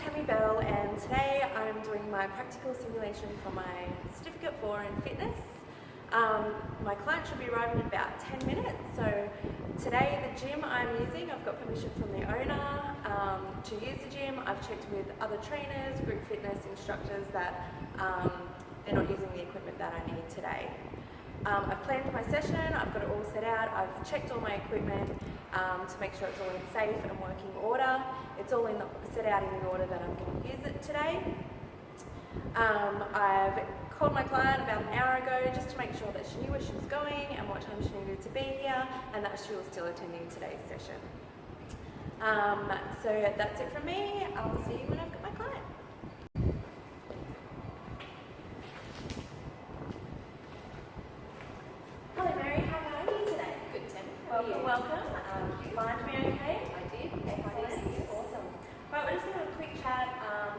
Tammie and today I'm doing my practical simulation for my Certificate 4 in fitness. My client should be arriving in about 10 minutes, so today the gym I'm using, I've got permission from the owner to use the gym. I've checked with other trainers, group fitness instructors that they're not using the equipment that I need today. I've planned my session, I've got it all set out, I've checked all my equipment to make sure it's all in safe and working order. It's all set out in the order that I'm going to use it today. I've called my client about an hour ago just to make sure that she knew where she was going and what time she needed to be here and that she was still attending today's session. So that's it from me. I'll see you when I've got my client. Hello Mary, how are you today? Good, Tammie. Welcome. You find me okay? I did. Excellent. Yes. Awesome. Right, we're just going to have a quick chat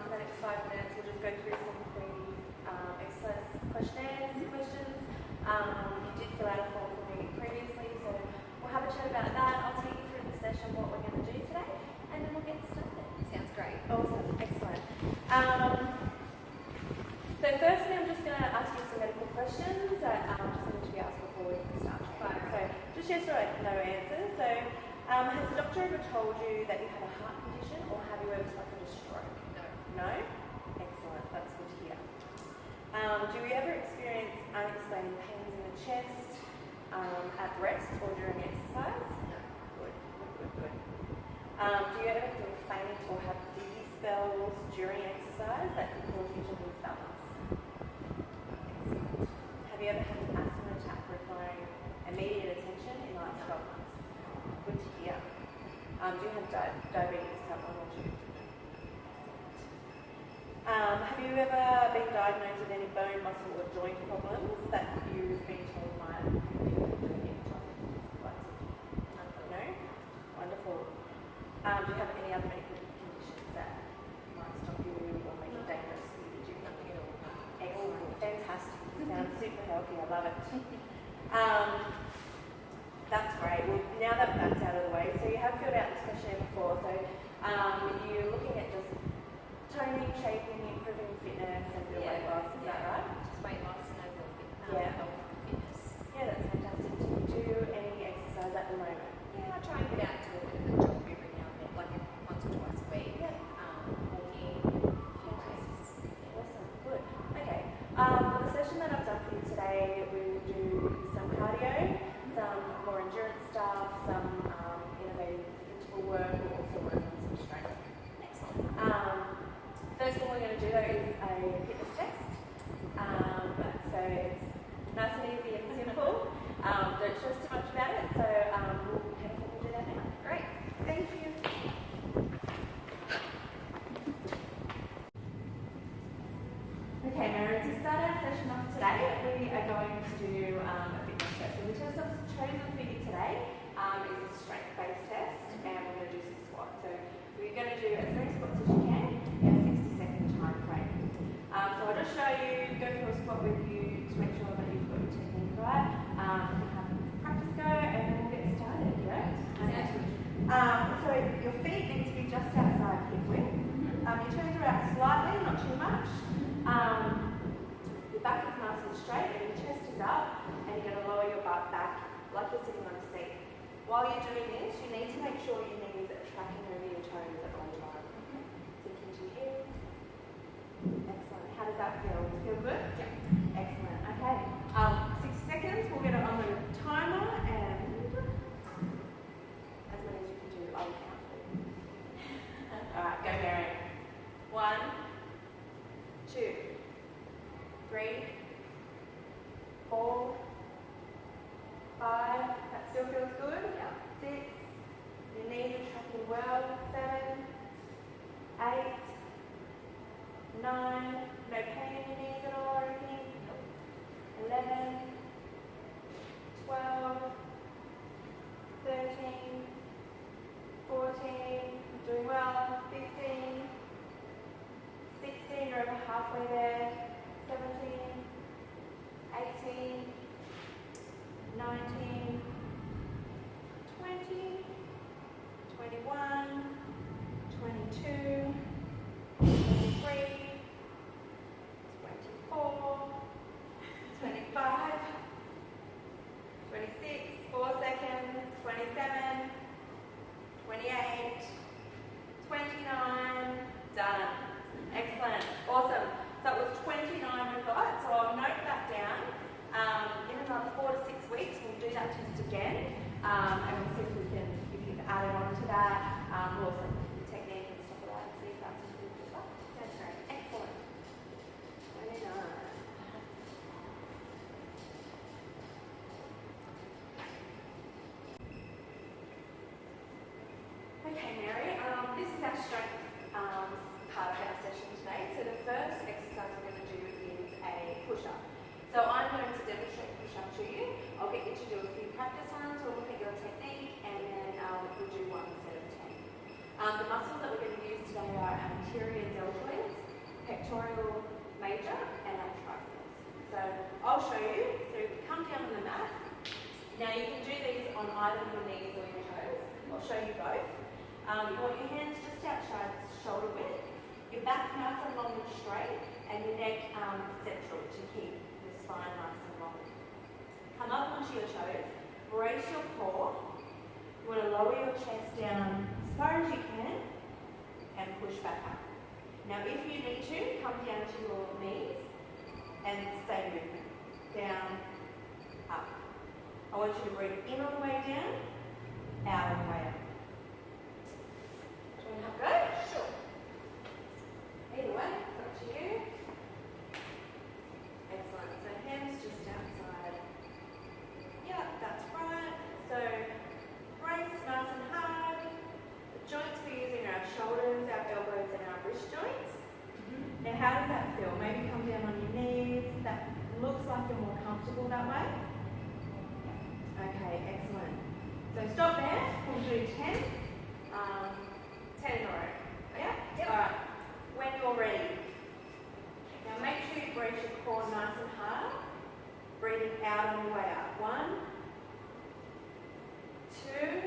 for the next 5 minutes. We'll just go through some exercise questions. You did fill out a form for me previously, so we'll have a chat about that. I'll take you through the session, what we're going to do today, and then we'll get started. Sounds great. Awesome. Excellent. So firstly, I'm just going to ask you some medical questions that just need to be asked before we can start training. So just yes or no answers. So has the doctor ever told you that you have a heart condition, or have you ever suffered a stroke? No. No? Excellent. That's good to hear. Do you ever experience unexplained pains in the chest at rest or during exercise? No. Good. Do you ever feel faint or have dizzy spells during exercise that can cause you to lose balance? Excellent. Have you ever had an asthma attack requiring immediate attention in the last 12 months? Good to hear. Do you have diabetes type 1 or 2? Have you ever been diagnosed with any bone, muscle or joint problems that you've been told might be any time? No? Wonderful. Do you have any other medical conditions that might stop you or make it dangerous for you to do nothing at all? Excellent. Fantastic. You sound super healthy. I love it. That's great. Well, now that that's out of the way, so you have filled out this questionnaire before, so you're looking at just toning, shaping, improving fitness and your weight loss, is that right? Just weight loss and overall health and fitness. Yeah, that's fantastic. Do you do any exercise at the moment? Yeah, I try and get out to a bit of a jog every now and then, like once or twice a week. Yeah. Walking, Fantastic. Awesome. Good. Okay. The session that I've done for you today, we will do some cardio, some more endurance stuff, some innovative interval work. We'll also work on some strength. Excellent. First thing we're going to do though is a fitness test. So it's nice and easy and simple. Don't stress too much about it. So we'll head off and do that now. Great. Thank you. Okay, Mary, to start our session off today, we are going to do a fitness test. So the test I've chosen for you today is a strength-based test, and we're going to do some squats. So we're going to do as many squats as you can in a 60-second time frame. So I'll just show you, go through a squat with you to make sure that you've got your technique right. We'll have practice go, and then we'll get started, yeah? So your feet need to be just outside hip width. Your toes are out slightly, not too much. Your back is nice and straight, and your chest is up, and you're going to lower your butt back like you're sitting on a seat. While you're doing this, you need to make sure your knees are tracking over your toes at all times. Sink into your hips. Excellent. How does that feel? Does it feel good? Yeah. Excellent. Okay. 60 seconds. We'll get it on the timer, and as many as you can do, I will count for you. All right, go, Mary. 1, 2, 3, 4, 5. That still feels good? Yeah. 6. Your knees are tracking well. 7, 8, 9. No pain in your knees at all or anything? 11, 12, 13, 14. Doing well. 15. 16, you're over halfway there. 17, 18, 19, 20, 21, 22, our strength part of our session today. So the first exercise we're going to do is a push-up. So I'm going to demonstrate push-up to you. I'll get you to do a few practice runs. We'll look at your technique, and then we'll do one set of 10. The muscles that we're going to use today are our anterior deltoids, pectoral major, and our triceps. So I'll show you. So come down on the mat. Now you can do these on either your knees or your toes. I'll show you both. You want your hands just outside shoulder width, your back nice and long and straight, and your neck central to keep the spine nice and long. Come up onto your toes, brace your core. You want to lower your chest down as far as you can and push back up. Now if you need to, come down to your knees and same movement. Down, up. I want you to breathe in all the way down, out all the way up. Do you want to have a go? Sure. Either way, it's up to you. Excellent. So hands just outside. Yeah, that's right. So brace nice and hard. The joints we're using are our shoulders, our elbows, and our wrist joints. Now how does that feel? Maybe come down on your knees. That looks like you're more comfortable that way. Okay, excellent. So stop there. We'll do 10. 10 in a row. Yeah? Yep. All right. When you're ready. Now make sure you brace your core nice and hard. Breathing out on your way up. 1, 2,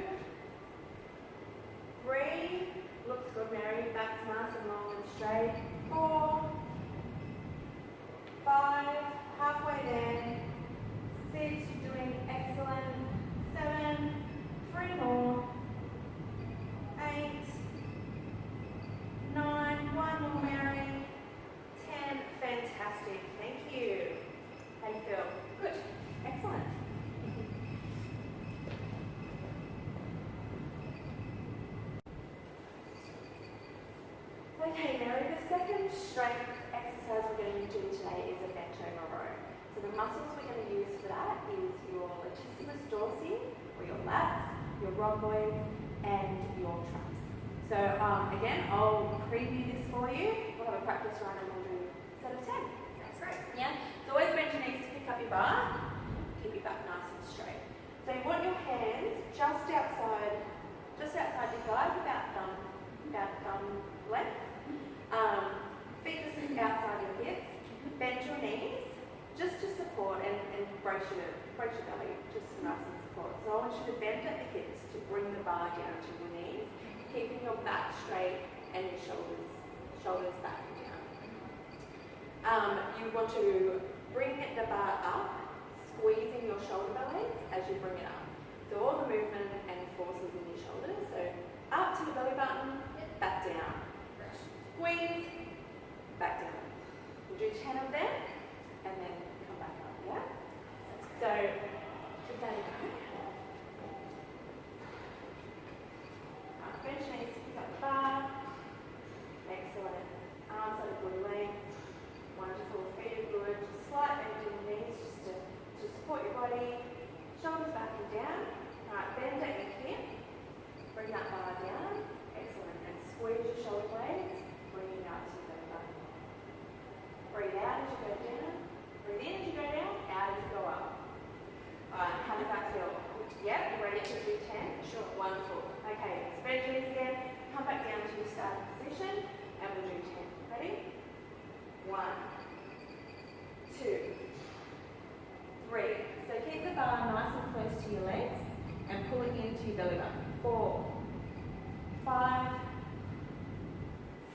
3. Looks good, Mary. Back's nice and long and straight. 4, 5. Halfway there. 6. You're doing excellent. 7. 3 more. 8. 9, 1 more, Mary. 10, fantastic. Thank you. How do you feel? Good. Excellent. Okay, Mary, the second strength exercise we're going to do today is a bench over row. So the muscles we're going to use for that is your latissimus dorsi, or your lats, your rhomboids, and your traps. So again, I'll preview this for you. We'll have a practice run and we'll do a set of 10. That's great. Yeah? So always bend your knees to pick up your bar. Keep your back nice and straight. So you want your hands just outside your thighs, about thumb length. Feet just outside your hips. Bend your knees just to support and brace your belly, just nice and support. So I want you to bend at the hips to bring the bar down to your knees, keeping your back straight and your shoulders back and down. You want to bring the bar up, squeezing your shoulder blades as you bring it up. So all the movement and forces in your shoulders. So up to the belly button, back down. Squeeze, back down. We'll do 10 of them and then come back up, yeah? So give that a go. Bench knees to pick up the bar. Excellent. Arms at a good length. Wonderful. Feet are good. Just slight bend in the knees just to support your body. Shoulders back and down. Alright, bend at your hip. Bring that bar down. Excellent. And squeeze your shoulder blades. Bring it out to the belly button. Breathe out as you go down. Breathe in as you go down. Out as you go up. Alright, how does that feel? Yeah, you ready to do 10? Sure. Wonderful. Okay, spread your knees again. Come back down to your starting position and we'll do 10. Ready? 1, 2, 3. So keep the bar nice and close to your legs and pull it into your belly button. 4, 5,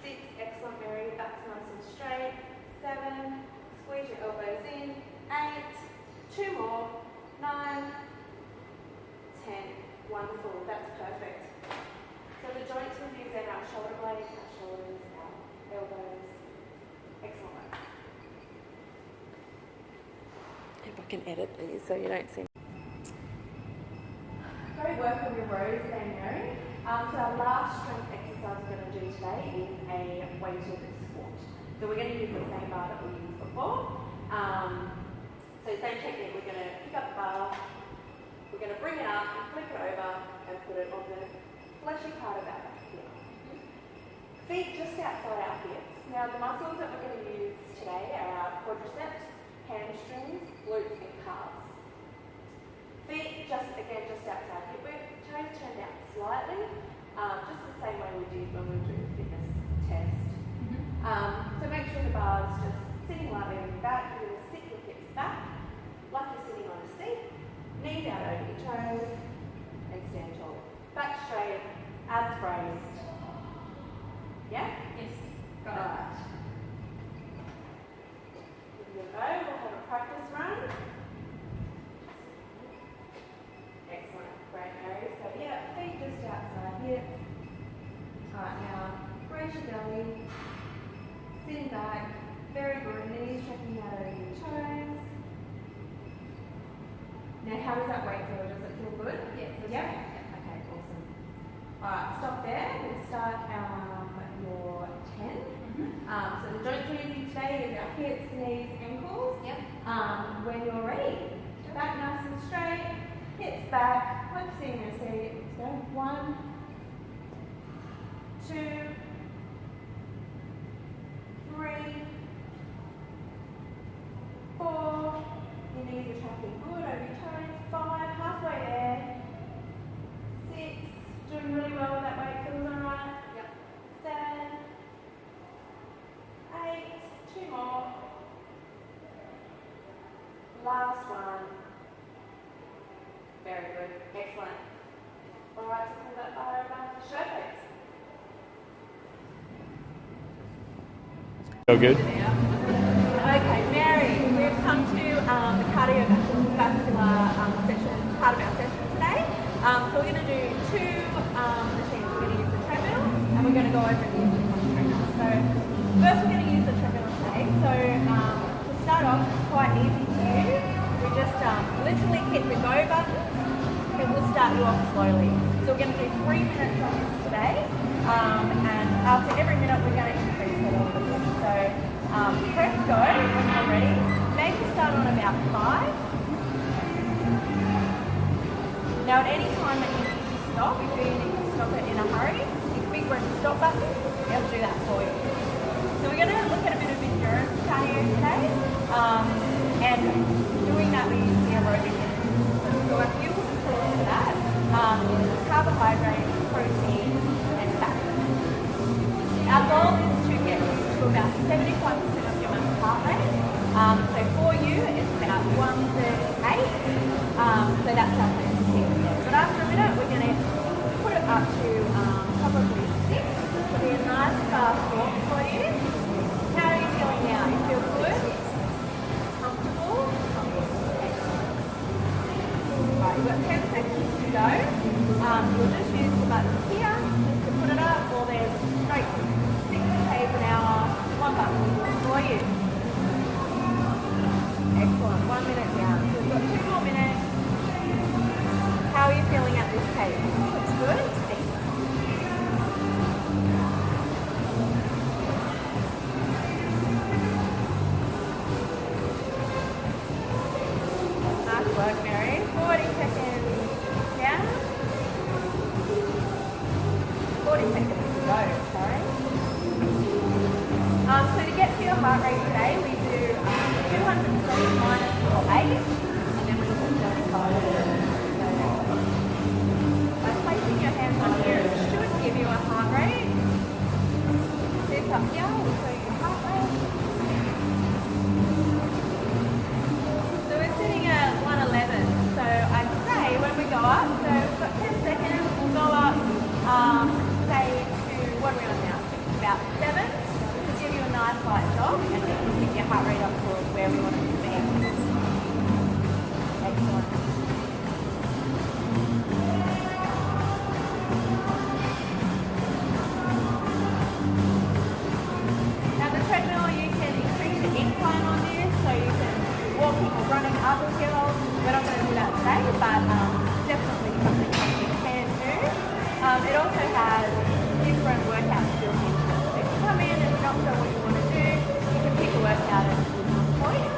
6. Excellent, Mary. Back's nice and straight. 7. Squeeze your elbows in. 8. 2 more. 9. 10. Wonderful. That's perfect. So the joints we'll use are our shoulder blades, our shoulders, our elbows. Excellent. If I can edit these so you don't see. Great work on your rows there, Mary. So our last strength exercise we're going to do today is a weighted squat. So we're going to use the same bar that we used before. So same technique, we're going to pick up the bar, we're going to bring it up and flip it over and put it on the fleshy part of our back here. Feet just outside our hips. Now the muscles that we're going to use today are our quadriceps, hamstrings, glutes and calves. Feet just outside hip width, toes turned out slightly, just the same way we did when we were doing the fitness test. So make sure the bar's just sitting lightly on your back. You're going to sit your hips back, like you're sitting on a seat, knees out over your toes, and stand tall. Back straight, abs braced. Yeah? Yes. Got it. Alright. Here we go, we'll have a practice run. Excellent, great Mary. So yeah, feet just outside hips. Alright, now brace your belly, sitting back, very good, knees checking out over your toes. Now how does that weight feel? Does it feel good? Yeah. Yeah? Okay, awesome. Alright, stop there. We'll start your 10. So the joint using today is our hips, knees, ankles. Yep. When you're ready, back nice and straight, hips back, like you're sitting in a seat. Let's go. 1, 2, 3, 4. Your knees are tracking good over your toes. 5, halfway there. 6, doing really well with that weight, feels alright. Yep. 7, 8, 2 more. Last one. Very good, excellent. Alright, so pull that bar over, show face. So good. Okay, Mary, we've come to the cardiovascular session, part of our session today. So we're going to do 2 machines. We're going to use the treadmill and we're going to go over and use the treadmill. So first we're going to use the treadmill today. So to start off, it's quite easy to use. We just literally hit the go button and we'll start you off slowly. So we're going to do 3 minutes on this today. And after every minute we're going to increase it a little bit. So press go when you're ready. Make the start on about 5. Now at any time that you need to stop, if you need to stop it in a hurry, this big red stop button, it'll do that for you. So we're going to look at a bit of endurance cardio today. And doing that we use the aerobic energy. So our fuel source for that is carbohydrates, protein and fat. Our goal is to get you to about 75% of your max heart rate. So for you, it's about 138. So that's our plan to keep there. But after a minute, we're going to put it up to probably 6. It'll be a nice fast walk for you. How are you feeling now? You feel good? Comfortable? Right, you've got 10 seconds to go. You'll just use the buttons here just to put it up, or there's straight 6 k's an hour, 1 button for you. Excellent, 1 minute down. So we've got 2 more minutes. How are you feeling at this pace? Looks good? Nice work, Mary. 40 seconds down. 40 seconds to go, sorry. So to get to your heart rate today, we do 220 minus your 8, and then we look at 35. By placing your hands on here, it should give you a heart rate. This up here will show you your heart rate. So we're sitting at 111. So I'd say when we go up, so we've got 10 seconds, we'll go up, say to, what are we on now? About 7. Give you a nice light jog and then we'll get your heart rate up towards where we want it to be. Excellent. Now the treadmill, you can increase the incline on this, so you can walking or running up a hill. We're not going to do that today, but definitely something that you can do. It also has different workouts built into it. So if you come in and you're not sure what you want to do, you can pick a workout at a good point.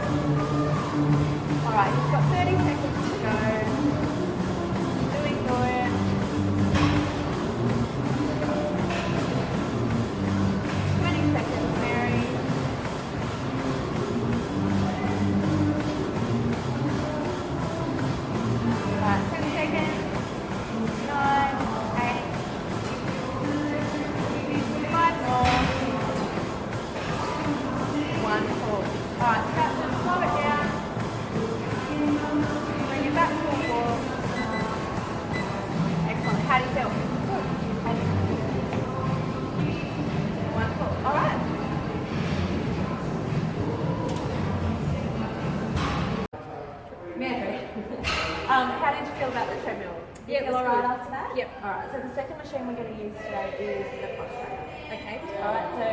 You feel that's alright good. after that? Yep. Alright, so the second machine we're going to use today is the cross trainer. Okay. Alright, so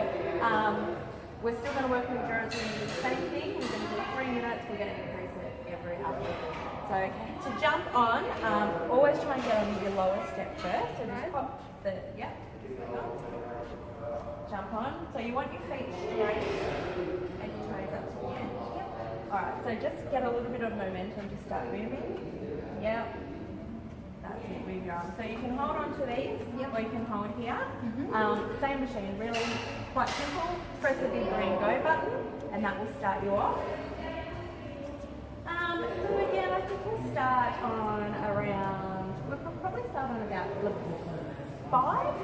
we're still going to work on endurance. We're going to do the same thing. We're going to do 3 minutes. We're going to increase it every other minute. So to jump on, always try and get on your lower step first. So just pop the, yep, just like that. Jump on. So you want your feet straight and your toes up to the end. Yep. Alright, so just get a little bit of momentum to start moving. Yep. That's it, move your arms. So you can hold on to these, or you can hold here. Same machine, really quite simple. Press the big green go button, and that will start you off. So again, I think we'll start on around, we'll probably start on about 5.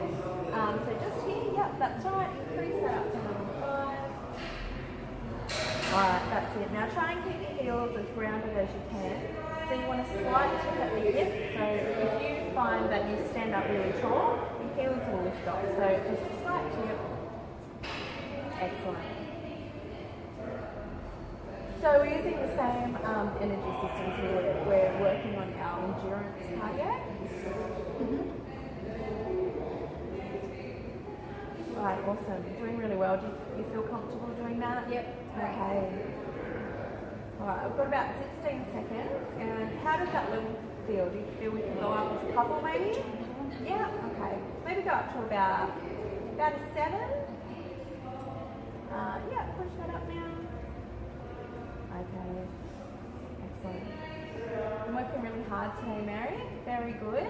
So just here, yep, that's right. Increase that up to level 5. Alright, that's it. Now try and keep your heels as grounded as you can. So you want a slight tip at the hip. So if you find that you stand up really tall, your heels will lift off. So just a slight tip. Excellent. So we're using the same energy systems here. We're working on our endurance cardio. Right, awesome. Doing really well. Do you feel comfortable doing that? Yep. Okay. Alright, I've got about 16 seconds. And how does that level feel? Do you feel we can go up with a couple maybe? Yeah, okay. Maybe go up to about a 7. Yeah, push that up now. Okay. Excellent. I'm working really hard today, Mary. Very good.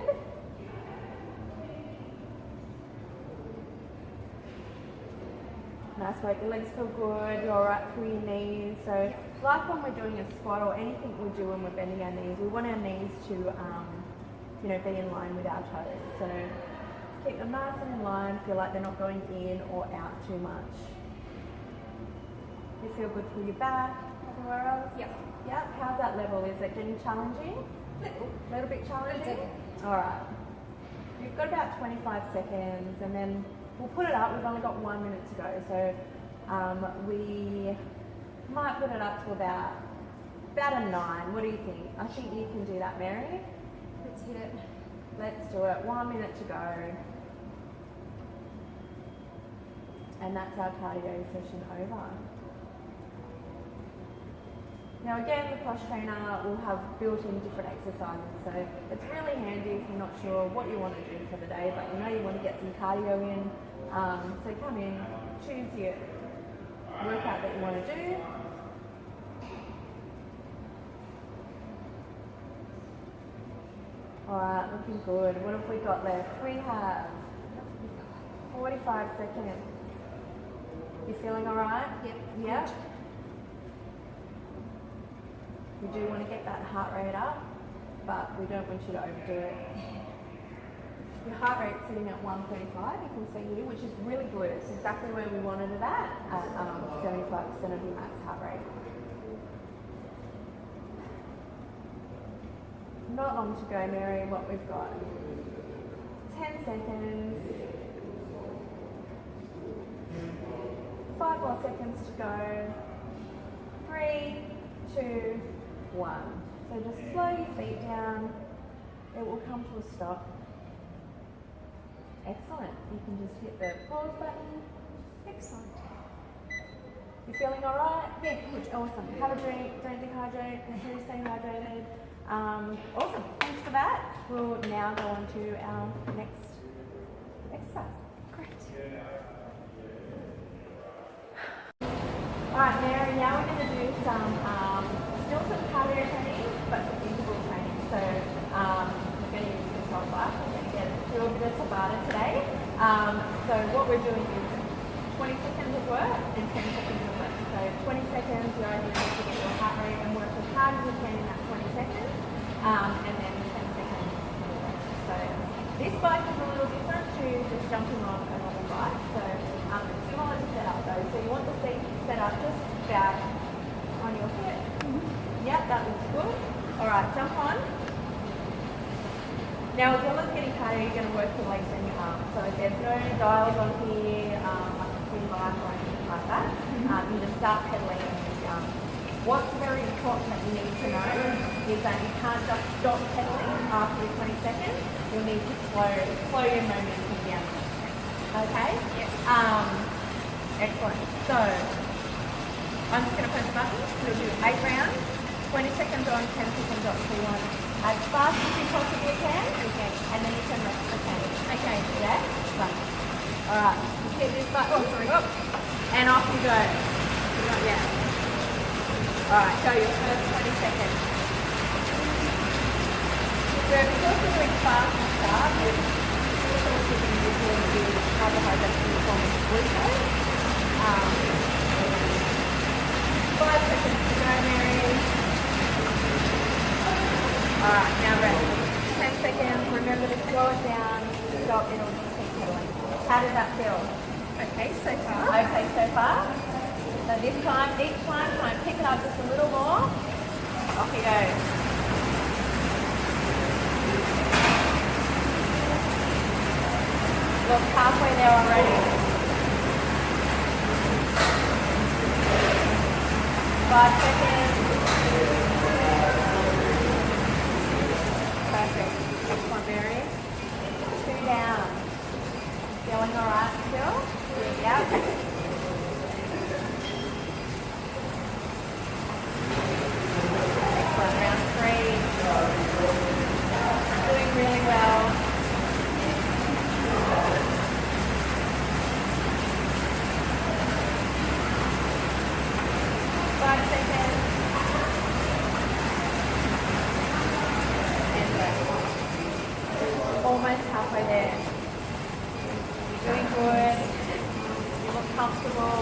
Nice work. Your legs feel good. You're alright through your knees. So, like when we're doing a squat or anything we do when we're bending our knees, we want our knees to, be in line with our toes. So, keep them nice and in line. Feel like they're not going in or out too much. You feel good through your back. Everywhere else? Yep. Yep. How's that level? Is it getting challenging? A little bit challenging? Alright. You've got about 25 seconds and then we'll put it up. We've only got 1 minute to go. So we might put it up to about a 9. What do you think? I think you can do that, Mary. Let's hit it. Let's do it. 1 minute to go. And that's our cardio session over. Now again, the cross trainer will have built-in different exercises, so it's really handy if you're not sure what you want to do for the day, but you know you want to get some cardio in. So come in, choose your workout that you want to do. Alright, looking good. What have we got left? We have 45 seconds. You feeling alright? Yep. Yep. We do want to get that heart rate up, but we don't want you to overdo it. Your heart rate's sitting at 135, you can see here, which is really good. It's exactly where we wanted it at 75% of your max heart rate. Not long to go, Mary. What we've got? 10 seconds. 5 more seconds to go. 3, 2, 1. So just slow your feet down. It will come to a stop. Excellent. You can just hit the pause button. Excellent. You feeling alright? Yeah, good. Awesome. Have a drink. Don't dehydrate. Make sure you stay hydrated. Awesome. Thanks for that. We'll now go on to our next exercise. Great. Alright, Mary, now we're going to do still some cardio training, but some interval training. So we're going to use this whole bike. We're going to get a little bit of Tabata today. So what we're doing is 20 seconds of work and 10 seconds of work. So 20 seconds, you're only going to get your heart rate and work as hard as you can in that 20 seconds. And then 10 seconds for the rest. So this bike is a little different to just jumping on a normal bike. So it's similar to set up though. So you want the seat set up just about on your hip. Yep, that looks good. Alright, jump on. Now as well as getting cardio, you're going to work your legs and your arms. So there's no dials on here, like a spin bike or anything like that. You just start pedaling and use your arms. What's very important that you need to know is that you can't just stop pedaling after the 20 seconds. You'll need to slow your momentum down. Okay? Yes. Excellent. So, I'm just going to press the button. We'll do 8 rounds, 20 seconds on, 10 seconds off. So you want as fast as you possibly can. Okay. And then you can rest the time. Okay. Yeah? Done. Alright. Hit this button. Oh, sorry. Oh. And off you go. Not yet. Alright, go your first 20 seconds. So because we're doing fast and sharp, we're also going to be doing carbohydrates in the form of glucose. 5 seconds to go, Mary. Alright, now rest. 10 seconds. Remember to slow it down, stop, and it'll just keep pedaling. How does that feel? Okay, so far. Okay, so far. So this time, each time, try and pick it up just a little more. Off you go. Look, halfway there already. 5 seconds. Perfect. Excellent, Mary. 2 down. Feeling alright still? Yeah. Excellent. Round 3. Doing really well. 5 seconds. And rest. Almost halfway there. You're doing good. You look comfortable.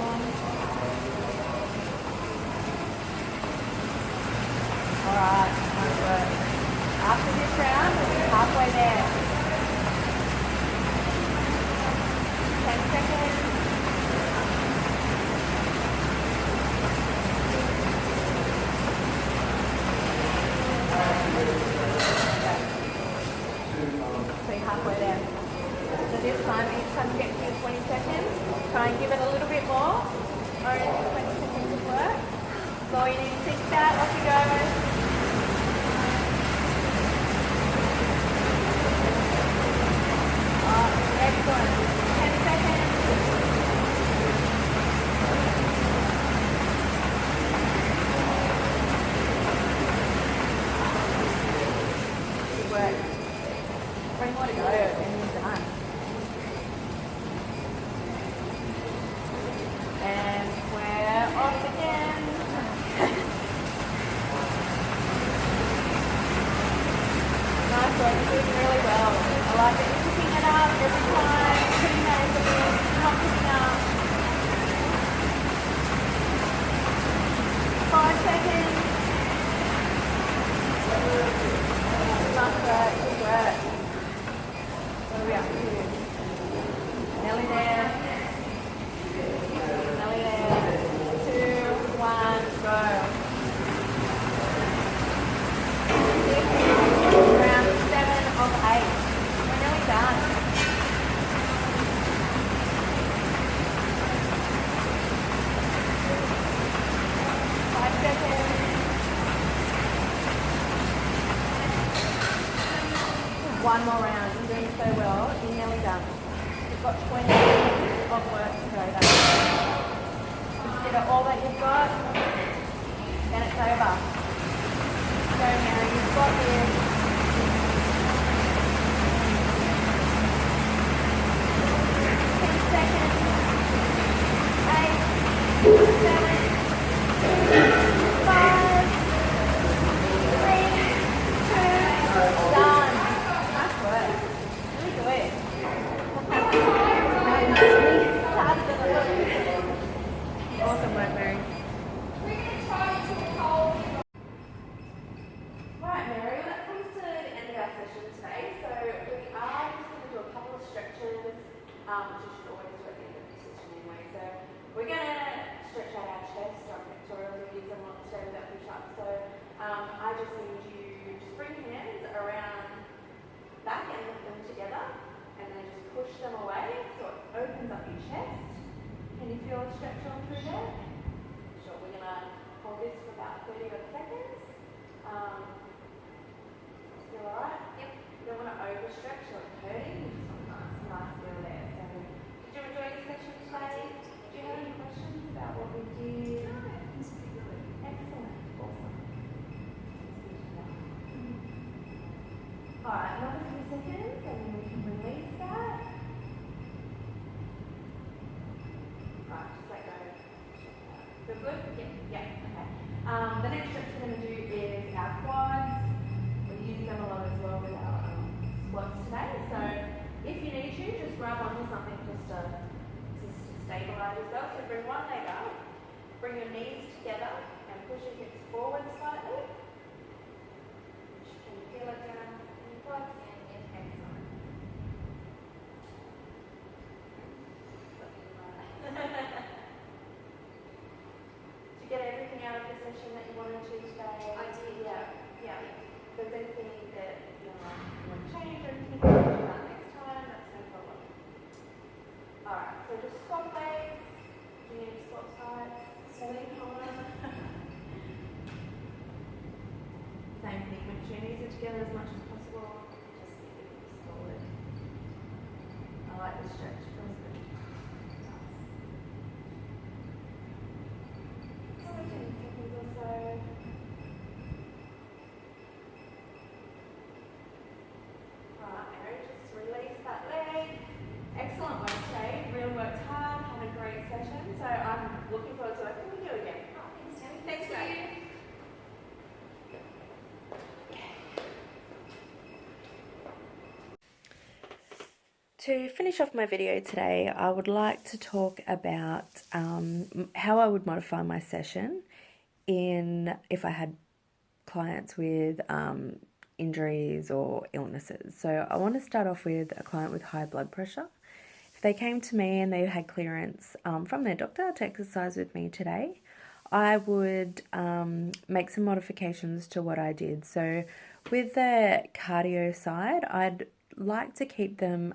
Alright, nice work. After this round, we'll be halfway there. 10 seconds. So you're halfway there. So this time, each time you get to your 20 seconds, try and give it a little bit more. Only 20 seconds of work. So all you need to think that, off you go. Excellent. 10 seconds. Good work. 20 more to go and you're done. And we're off again. Nice work, you're doing really well. I like it. You're picking it up every time, putting that in the bin, not picking up. 5 seconds. Nice work, good work. What are we up to? Nearly there. Nearly there. 2, 1, go. Round 7 of 8. We're nearly done. 5 seconds. One more round. You're doing so well. You're nearly done. You've got 20 minutes of work to go. Consider all that you've got. Then it's over. Go, Mary. You've got this. 10 seconds. 8, 7, 5, 3, 2, done. Nice work. Really good. It's harder than it looks. Awesome work, Mary. Right, Mary, well, that comes to the end of our session today. So we are just going to do a couple of stretches, which you should always do at the end of the session anyway. So we're going to stretch out our chest, our pectoral ribs, and we'll stay with that push-up. So I just need you just bring your hands around back and lift them together, and then just push them away so it opens up your chest. Can you feel a stretch on through there? Sure, we're going to hold this for about 30 odd seconds. Feel alright? Yep. You don't want to overstretch or hurting, you just want a nice feel there. So, did you enjoy the session today? Do you have any questions about what we did? No, everything's pretty good. Excellent. Awesome. Alright, another few seconds and then we can release that. Alright, just let go. Feel good? Yeah. Okay. The next stretch we're going to do is our quads. We use them a lot as well with our squats today. So if you need to, just grab onto something just to stabilize yourself. So bring one leg up, bring your knees together and push your hips forward slightly. Can you feel it down in your quads? And excellent. Did you get everything out of the session that you wanted to today? I did. Yeah. If there's anything that you want to change or anything, you can do that next time. That's no problem. Alright, so just swap legs. Do you need to swap sides? Same on. Same thing. Make sure your knees are together as much as possible. Just sit your hips forward. I like this stretch. Feels good. 17 seconds or so. Alright, Mary, just release that leg. Excellent work today. Really worked hard, had a great session. So I'm looking forward to working with you again. Oh, thanks, Tammie. Thanks, Great. you. To finish off my video today, I would like to talk about how I would modify my session if I had clients with injuries or illnesses. So I want to start off with a client with high blood pressure. If they came to me and they had clearance from their doctor to exercise with me today, I would make some modifications to what I did. So with the cardio side, I'd like to keep them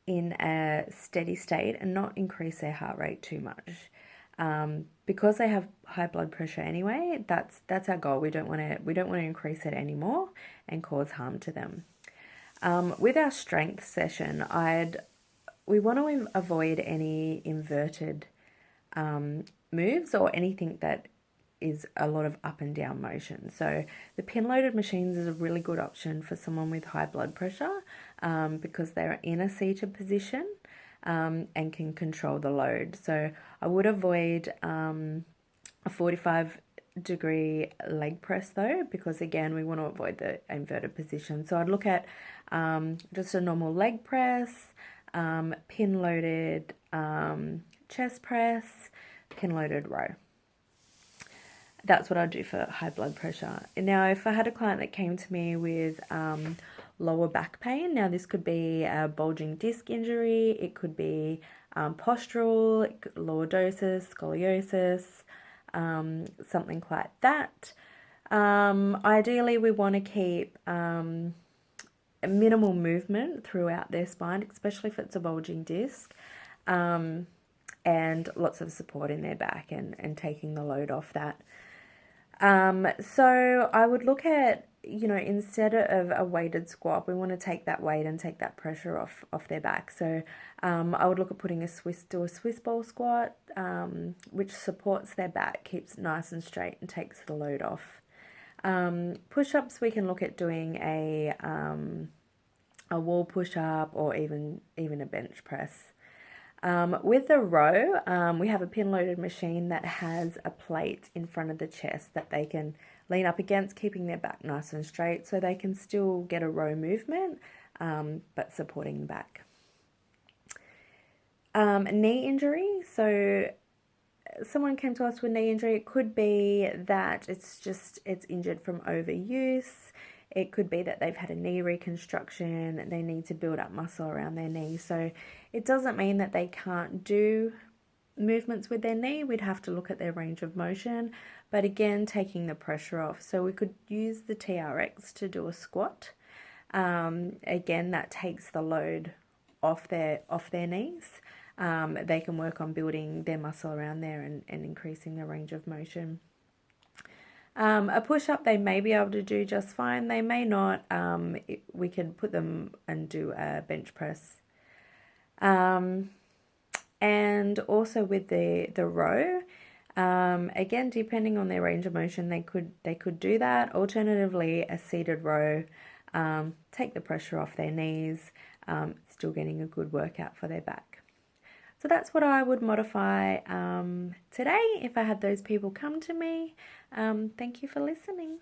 in a steady state and not increase their heart rate too much. Because they have high blood pressure anyway, that's our goal. We don't want to increase it anymore and cause harm to them. With our strength session, we want to avoid any inverted moves or anything that is a lot of up and down motion. So the pin-loaded machines is a really good option for someone with high blood pressure because they're in a seated position and can control the load. So I would avoid a 45-degree leg press though, because again, we want to avoid the inverted position. So I'd look at just a normal leg press, pin-loaded chest press, pin-loaded row. That's what I do for high blood pressure. Now, if I had a client that came to me with lower back pain, now this could be a bulging disc injury, it could be postural, lordosis, scoliosis, something like that. Ideally, we want to keep a minimal movement throughout their spine, especially if it's a bulging disc, and lots of support in their back and taking the load off that. So I would look at, instead of a weighted squat, we want to take that weight and take that pressure off their back. So I would look at putting a Swiss ball squat, which supports their back, keeps it nice and straight and takes the load off. Push-ups, we can look at doing a wall push-up or even a bench press. With the row, we have a pin-loaded machine that has a plate in front of the chest that they can lean up against, keeping their back nice and straight so they can still get a row movement, but supporting the back. Knee injury, so someone came to us with knee injury. It could be that it's injured from overuse. It could be that they've had a knee reconstruction, they need to build up muscle around their knee. So it doesn't mean that they can't do movements with their knee. We'd have to look at their range of motion, but again, taking the pressure off. So we could use the TRX to do a squat. Again, that takes the load off their knees. They can work on building their muscle around there and increasing their range of motion. A push-up they may be able to do just fine. They may not. We can put them and do a bench press. And also with the row, again, depending on their range of motion, they could do that. Alternatively, a seated row, take the pressure off their knees, still getting a good workout for their back. So that's what I would modify today if I had those people come to me. Thank you for listening.